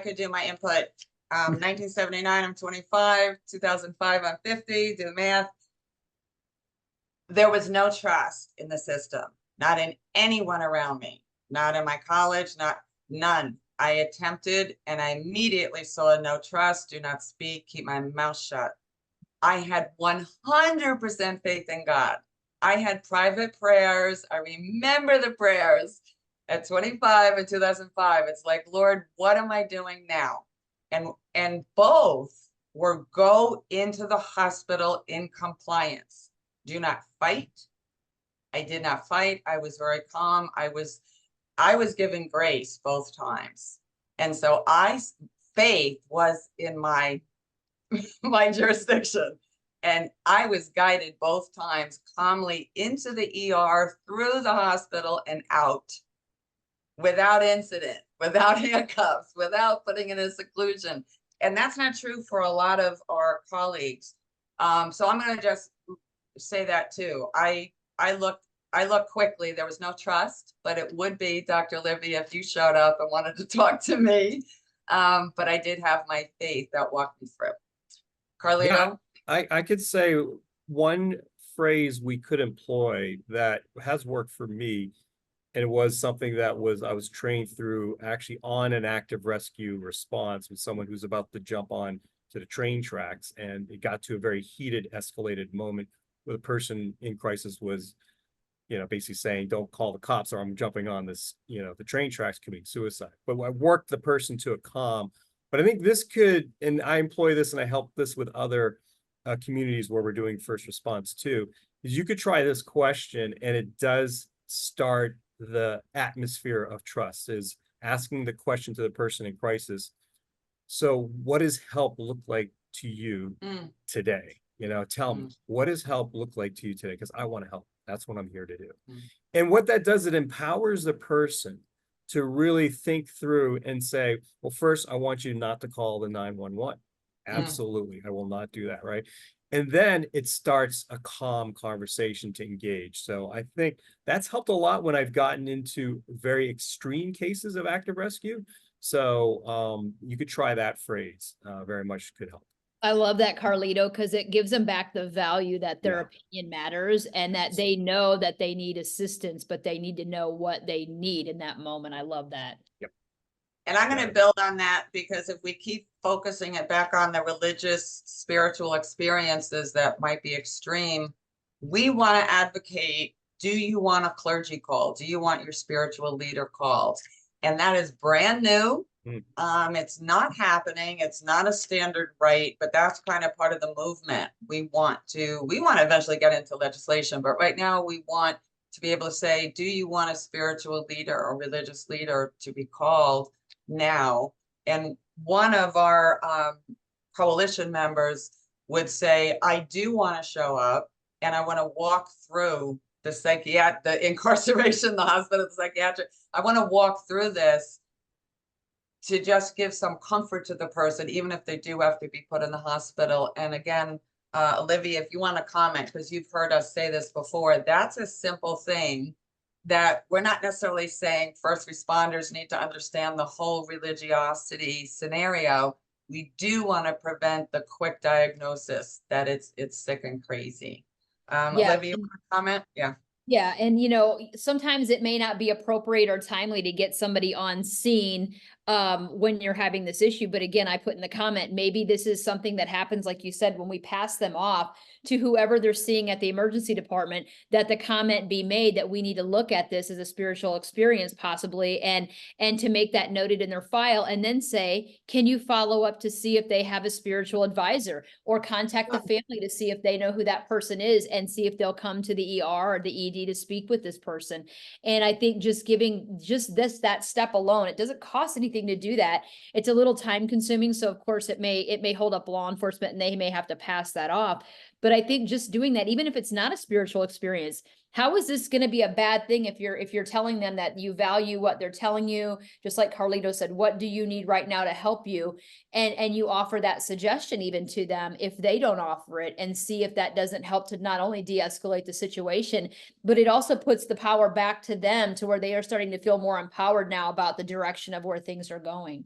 could do my input. 1979, I'm 25, 2005, I'm 50, do the math. There was no trust in the system, not in anyone around me, not in my college, none. I attempted and I immediately saw no trust, do not speak, keep my mouth shut. I had 100% faith in God. I had private prayers. I remember the prayers at 25 in 2005. It's like, Lord, what am I doing now? And both were go into the hospital in compliance. Do not fight. I did not fight. I was very calm. I was given grace both times. And so faith was in my jurisdiction. And I was guided both times calmly into the ER, through the hospital and out without incident, without handcuffs, without putting in a seclusion. And that's not true for a lot of our colleagues. So I'm going to just say that too. I looked quickly. There was no trust, but it would be, Dr. Olivia, if you showed up and wanted to talk to me. But I did have my faith that walked me through. Carlito? Yeah, I could say one phrase we could employ that has worked for me, and it was something that I was trained through actually on an active rescue response with someone who's about to jump on to the train tracks, and it got to a very heated, escalated moment where the person in crisis was, basically saying, don't call the cops or I'm jumping on this, the train tracks, committing suicide. But I worked the person to a calm. But I think this could, and I employ this and I help this with other communities where we're doing first response too, is you could try this question and it does start the atmosphere of trust, is asking the question to the person in crisis. So what does help look like to you today? Tell me, what does help look like to you today? Because I want to help. That's what I'm here to do. And what that does, it empowers the person to really think through and say, well, first, I want you not to call the 911. Absolutely. I will not do that. Right. And then it starts a calm conversation to engage. So I think that's helped a lot when I've gotten into very extreme cases of active rescue. So you could try that phrase. Very much could help. I love that, Carlito, because it gives them back the value that their opinion matters and that they know that they need assistance, but they need to know what they need in that moment. I love that. Yep. And I'm going to build on that, because if we keep focusing it back on the religious, spiritual experiences that might be extreme, we want to advocate, do you want a clergy call? Do you want your spiritual leader called? And that is brand new. It's not happening. It's not a standard right, but that's kind of part of the movement. We want to eventually get into legislation, but right now we want to be able to say, do you want a spiritual leader or religious leader to be called now? And one of our coalition members would say, I do want to show up and I want to walk through the incarceration, the hospital, the psychiatric. I want to walk through this to just give some comfort to the person, even if they do have to be put in the hospital. And again, Olivia, if you want to comment, because you've heard us say this before, that's a simple thing that we're not necessarily saying first responders need to understand the whole religiosity scenario. We do want to prevent the quick diagnosis that it's sick and crazy. Olivia, you want to comment? Yeah. Yeah. And, sometimes it may not be appropriate or timely to get somebody on scene when you're having this issue. But again, I put in the comment, maybe this is something that happens, like you said, when we pass them off to whoever they're seeing at the emergency department, that the comment be made that we need to look at this as a spiritual experience possibly, and to make that noted in their file, and then say, can you follow up to see if they have a spiritual advisor, or contact the family to see if they know who that person is and see if they'll come to the ER or the ED to speak with this person. And I think just giving that step alone, it doesn't cost anything to do that. It's a little time consuming. So of course it may hold up law enforcement and they may have to pass that off. But I think just doing that, even if it's not a spiritual experience, how is this going to be a bad thing if you're telling them that you value what they're telling you? Just like Carlito said, what do you need right now to help you? And you offer that suggestion even to them if they don't offer it, and see if that doesn't help to not only de-escalate the situation, but it also puts the power back to them to where they are starting to feel more empowered now about the direction of where things are going.